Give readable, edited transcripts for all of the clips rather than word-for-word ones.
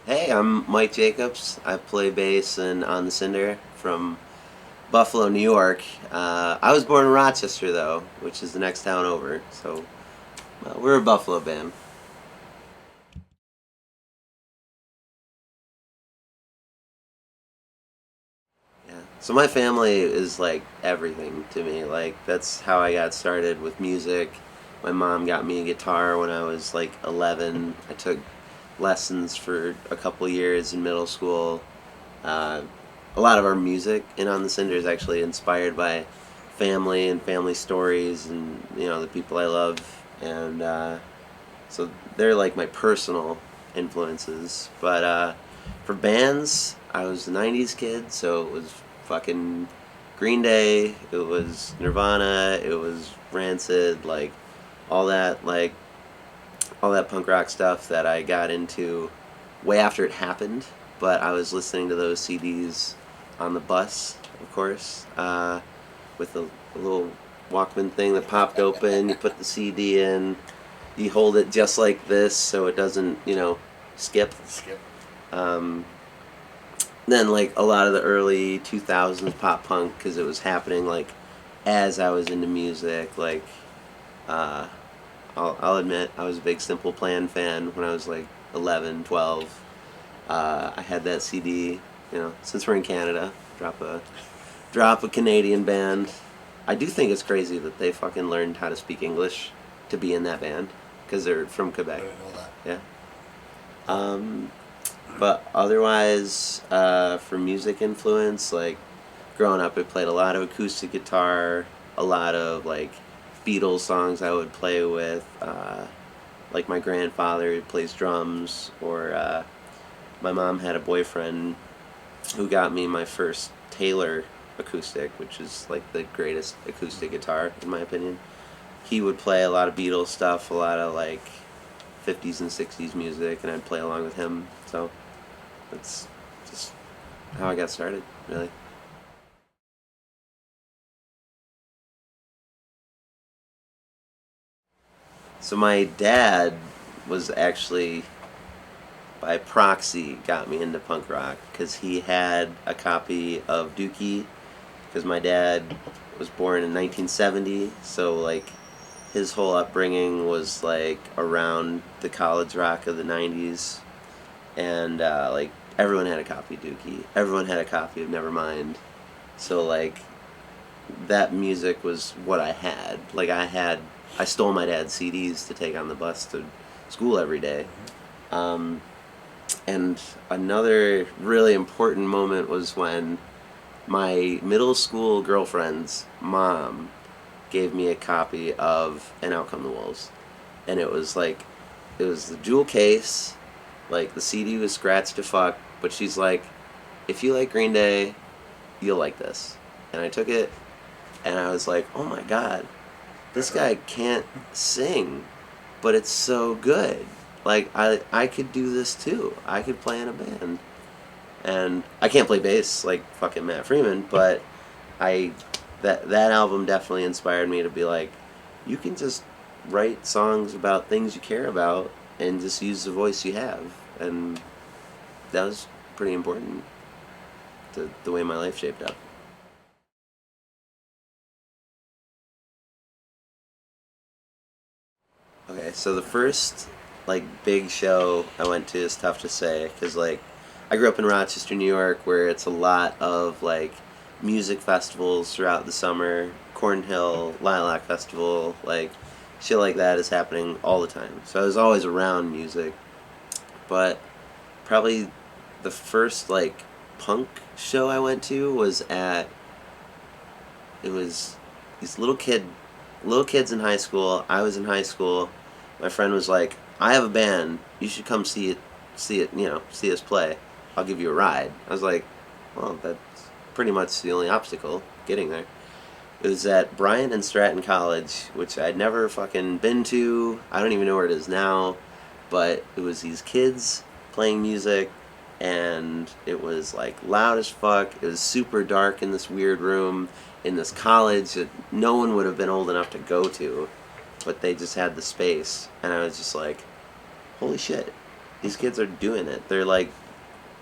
Hey, I'm Mike Jacobs. I play bass and on the Cinder from Buffalo, New York. I was born in Rochester, though, which is the next town over. So we're a Buffalo band. Yeah. So my family is like everything to me. Like that's how I got started with music. My mom got me a guitar when I was like 11. I took lessons for a couple years in middle school. Uh, a lot of our music in On the Cinder is actually inspired by family and family stories and the people I love, and so they're like my personal influences. But for bands, I was a '90s kid, so it was fucking Green Day, it was Nirvana, it was Rancid, like all that like all that punk rock stuff that I got into way after it happened. But I was listening to those CDs on the bus, of course, with a little Walkman thing that popped open. You put the CD in, you hold it just like this so it doesn't, skip. Skip. Um, then like a lot of the early 2000s pop punk because it was happening like as I was into music. Like uh, I'll admit I was a big Simple Plan fan when I was like 11, 12. I had that CD. Since we're in Canada, drop a Canadian band. I do think it's crazy that they fucking learned how to speak English to be in that band because they're from I Quebec. didn't know that. Yeah. Um, but otherwise, for music influence, like growing up, I played a lot of acoustic guitar, a lot of like Beatles songs I would play with. Like my grandfather plays drums, or my mom had a boyfriend who got me my first Taylor acoustic, which is like the greatest acoustic guitar in my opinion. He would play a lot of Beatles stuff, a lot of like 50s and 60s music, and I'd play along with him. So that's just how I got started, really. So my dad was actually by proxy got me into punk rock because he had a copy of Dookie because my dad was born in 1970, so like his whole upbringing was like around the college rock of the 90s, and like everyone had a copy of Dookie, everyone had a copy of Nevermind, so like that music was what I had. Like I stole my dad's CDs to take on the bus to school every day. Um, and another really important moment was when my middle school girlfriend's mom gave me a copy of And Out Come the Wolves. And it was the jewel case, like the CD was scratched to fuck, but she's like, if you like Green Day, you'll like this. And I took it, and I was like, oh my god, this guy can't sing, but it's so good. Like I could do this too. I could play in a band, and I can't play bass like fucking Matt Freeman, but I that album definitely inspired me to be like, you can just write songs about things you care about and just use the voice you have, and that was pretty important to the way my life shaped up. Okay, so the first like big show I went to is tough to say because like I grew up in Rochester, New York, where it's a lot of like music festivals throughout the summer. Cornhill Lilac Festival, like shit like that is happening all the time. So I was always around music, but probably the first like punk show I went to was at it was these little kids in high school. I was in high school. My friend was like, "I have a band. You should come see us play. I'll give you a ride." I was like, "Well, that's pretty much the only obstacle getting there." It was at Bryant and Stratton College, which I'd never fucking been to. I don't even know where it is now, but it was these kids playing music, and it was like loud as fuck. It was super dark in this weird room in this college that no one would have been old enough to go to, but they just had the space, and I was just like, holy shit, these kids are doing it. They're like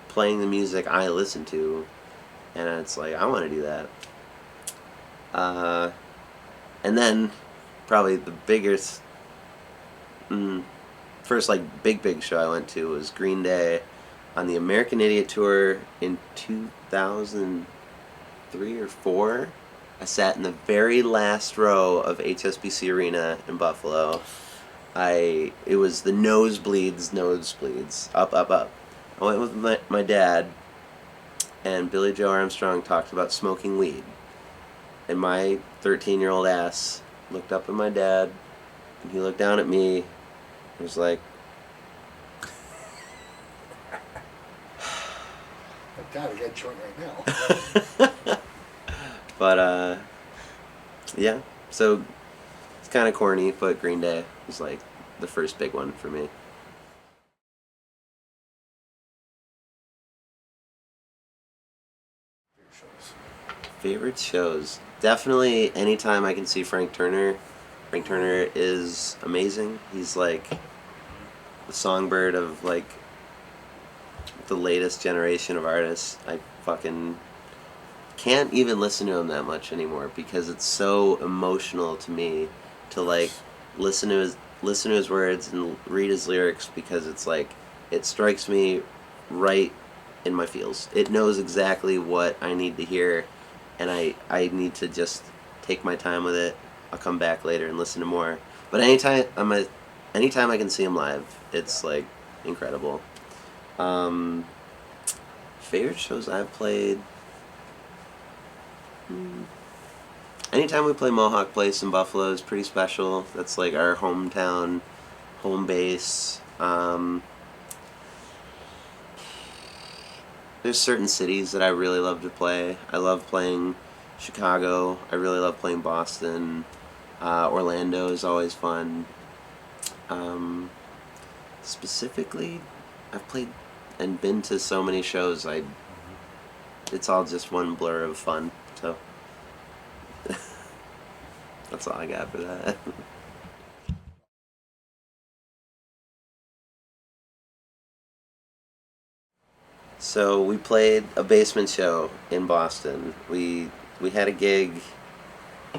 playing the music I listen to, and it's like I want to do that. And then probably the biggest, first like big show I went to was Green Day on the American Idiot tour in 2003 or 4. I sat in the very last row of HSBC Arena in Buffalo. It was the nosebleeds, up. I went with my dad, and Billy Joe Armstrong talked about smoking weed. And my 13-year-old ass looked up at my dad, and he looked down at me, and was like, God, I got a joint right now. But, yeah, so it's kind of corny, but Green Day was like the first big one for me. Favorite shows? Definitely anytime I can see Frank Turner. Frank Turner is amazing. He's like the songbird of like the latest generation of artists. I fucking can't even listen to him that much anymore because it's so emotional to me to like listen to his words and read his lyrics, because it's like it strikes me right in my feels. It knows exactly what I need to hear, and I need to just take my time with it. I'll come back later and listen to more. But anytime I can see him live, it's like incredible. Favorite shows I've played. Anytime we play Mohawk Place in Buffalo is pretty special. That's like our hometown, home base. There's certain cities that I really love to play. I love playing Chicago. I really love playing Boston. Orlando is always fun. Specifically, I've played and been to so many shows. It's all just one blur of fun. So that's all I got for that. So we played a basement show in Boston. We had a gig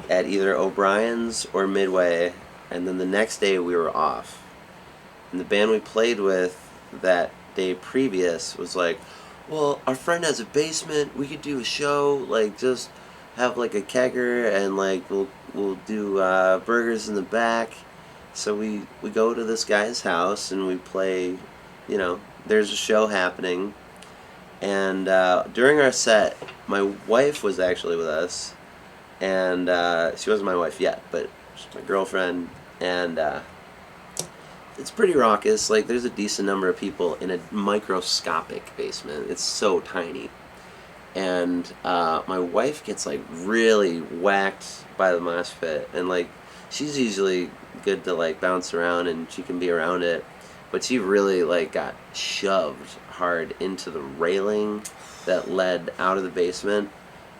at either O'Brien's or Midway, and then the next day we were off. And the band we played with that day previous was like, well, our friend has a basement, we could do a show, like just have like a kegger, and like we'll do burgers in the back. So we go to this guy's house and we play, there's a show happening. And during our set, my wife was actually with us, and she wasn't my wife yet, but she's my girlfriend, and it's pretty raucous. Like, there's a decent number of people in a microscopic basement. It's so tiny. And my wife gets, like, really whacked by the mosh pit, and, like, she's usually good to, like, bounce around, and she can be around it, but she really, like, got shoved hard into the railing that led out of the basement,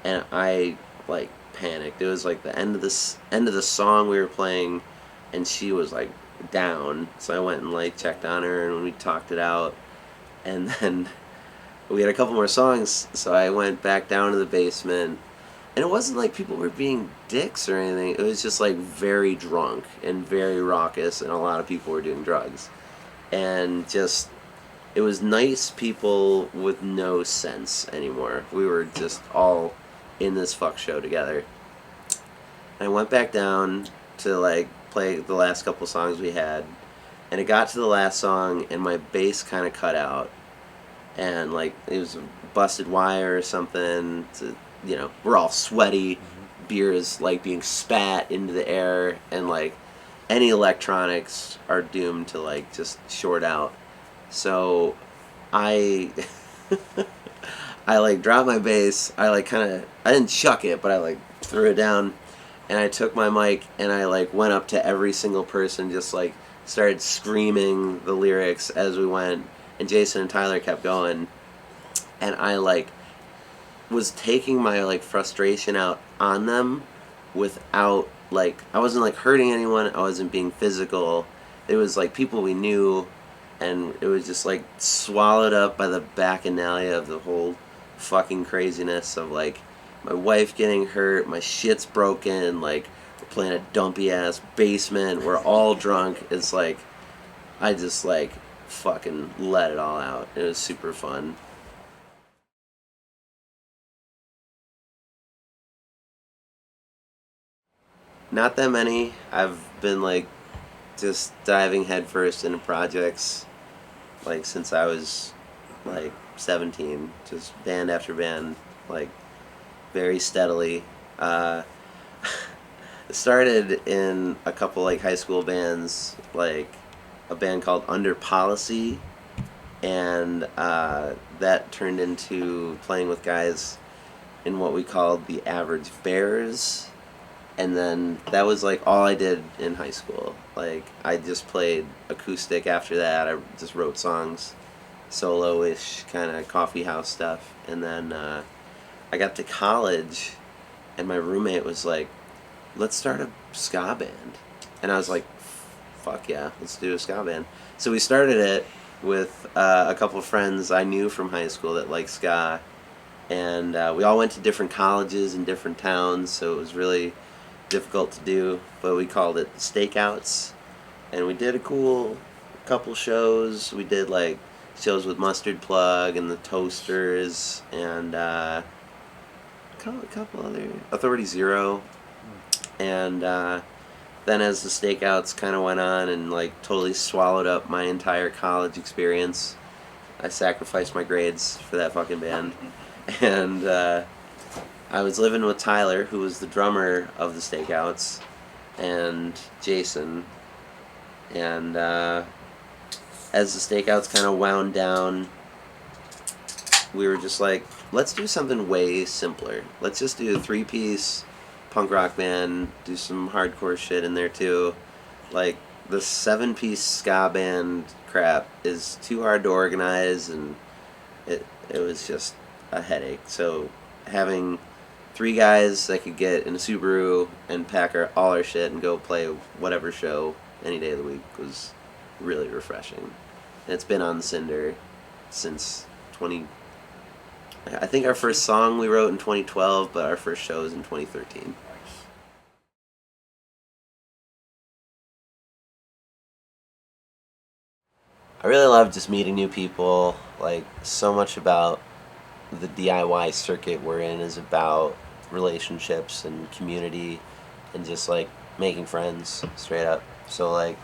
and I like panicked. It was like the end of the song we were playing, and she was like down. So I went and like checked on her, and we talked it out, and then we had a couple more songs. So I went back down to the basement, and it wasn't like people were being dicks or anything. It was just like very drunk and very raucous, and a lot of people were doing drugs, and just. It was nice people with no sense anymore. We were just all in this fuck show together. And I went back down to like play the last couple songs we had, and it got to the last song and my bass kind of cut out, and like it was a busted wire or something. We're all sweaty. Beer is like being spat into the air, and like any electronics are doomed to like just short out. So I like dropped my bass. I didn't chuck it, but I like threw it down, and I took my mic and I like went up to every single person, just like started screaming the lyrics as we went, and Jason and Tyler kept going, and I like was taking my like frustration out on them without like I wasn't like hurting anyone. I wasn't being physical. It was like people we knew. and it was just like swallowed up by the bacchanalia of the whole fucking craziness of like my wife getting hurt, my shit's broken, like we're playing a dumpy ass basement, we're all drunk. It's like I just like fucking let it all out. It was super fun. Not that many. I've been like just diving headfirst into projects like since I was like 17, just band after band, like very steadily. Uh, it started in a couple like high school bands, like a band called Under Policy, and that turned into playing with guys in what we called the Average Bears. And then that was like all I did in high school. Like I just played acoustic after that. I just wrote songs, solo-ish kind of coffee house stuff. And then I got to college, and my roommate was like, "Let's start a ska band." And I was like, "Fuck yeah, let's do a ska band." So we started it with a couple of friends I knew from high school that liked ska, and we all went to different colleges in different towns, so it was really difficult to do, but we called it Stakeouts, and we did a cool couple shows. We did like shows with Mustard Plug and the Toasters, and a couple other Authority Zero, and then as the Stakeouts kind of went on and like totally swallowed up my entire college experience, I sacrificed my grades for that fucking band, and I was living with Tyler, who was the drummer of the Stakeouts, and Jason. And as the Stakeouts kind of wound down, we were just like, let's do something way simpler. Let's just do a 3-piece punk rock band, do some hardcore shit in there too. Like, the 7-piece ska band crap is too hard to organize, and it was just a headache. So having 3 guys that could get in a Subaru and pack all our shit and go play whatever show any day of the week was really refreshing. And it's been on Cinder since 20... I think our first song we wrote in 2012, but our first show was in 2013. I really love just meeting new people. Like, so much about the DIY circuit we're in is about relationships and community and just like making friends straight up. So like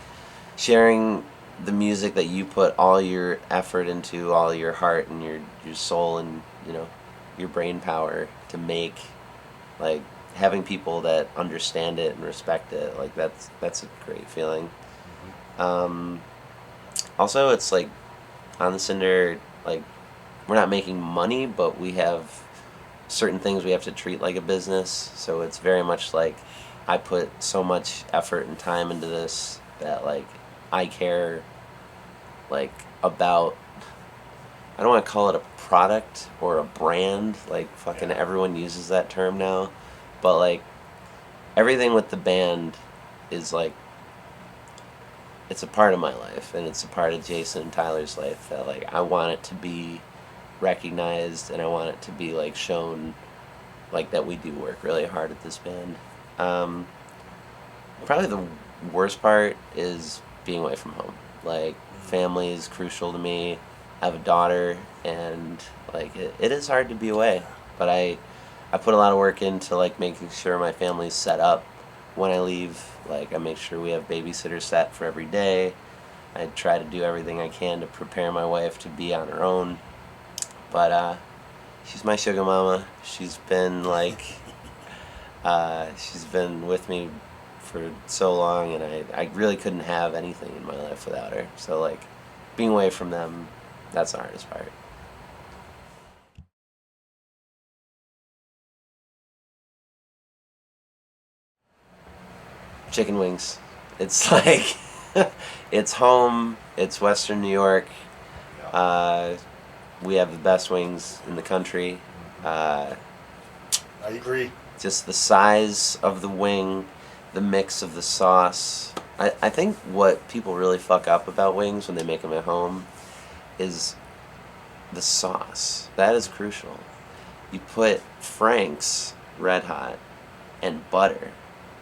sharing the music that you put all your effort into, all your heart and your soul and, you know, your brain power to make, like having people that understand it and respect it, like that's a great feeling. Also, it's like on the Cinder, like we're not making money, but we have certain things we have to treat like a business. So it's very much like I put so much effort and time into this that like I care like about, I don't want to call it a product or a brand, like fucking everyone uses that term now, but like everything with the band is like, it's a part of my life and it's a part of Jason and Tyler's life that like I want it to be recognized and I want it to be like shown like that we do work really hard at this band. Probably the worst part is being away from home. Like family is crucial to me. I have a daughter and like it is hard to be away, but I put a lot of work into like making sure my family's set up when I leave. Like I make sure we have babysitters set for every day. I try to do everything I can to prepare my wife to be on her own. But she's my sugar mama. She's been like, she's been with me for so long, and I really couldn't have anything in my life without her. So like, being away from them, that's the hardest part. Chicken wings. It's like, it's home. It's Western New York. We have the best wings in the country. I agree. Just the size of the wing, the mix of the sauce, I think what people really fuck up about wings when they make them at home is the sauce. That is crucial. You put Frank's Red Hot and butter,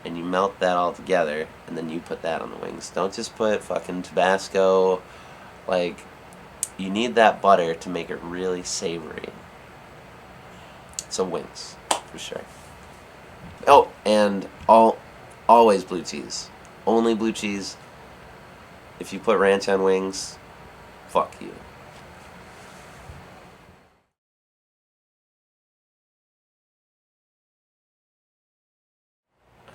and you melt that all together, and then you put that on the wings. Don't just put fucking Tabasco. Like, you need that butter to make it really savory. So wings, for sure. Oh, and always blue cheese. Only blue cheese. If you put ranch on wings, fuck you.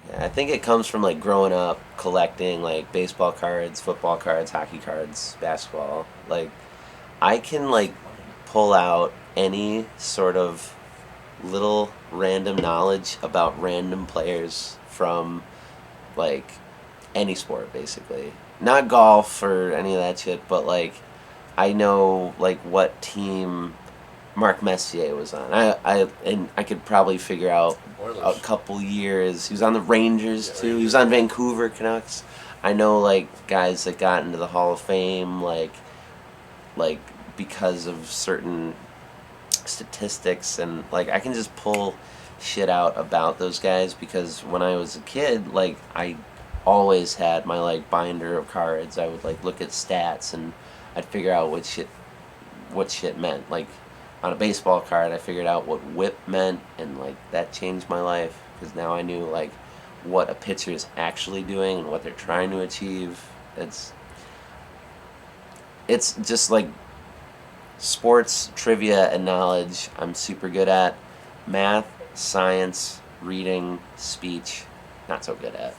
Yeah, I think it comes from like growing up collecting like baseball cards, football cards, hockey cards, basketball. Like I can like pull out any sort of little random knowledge about random players from like any sport basically. Not golf or any of that shit, but like I know like what team Mark Messier was on. I could probably figure out a Oilers. couple years. He was on the Rangers Yeah, too. He was Rangers, on yeah. Vancouver Canucks. I know like guys that got into the Hall of Fame like because of certain statistics, and like I can just pull shit out about those guys because when I was a kid, like I always had my like binder of cards. I would like look at stats and I'd figure out what shit meant. Like on a baseball card, I figured out what whip meant, and like that changed my life because now I knew like what a pitcher is actually doing and what they're trying to achieve. It's just like sports trivia and knowledge. I'm super good at math, science, reading, speech. Not so good at.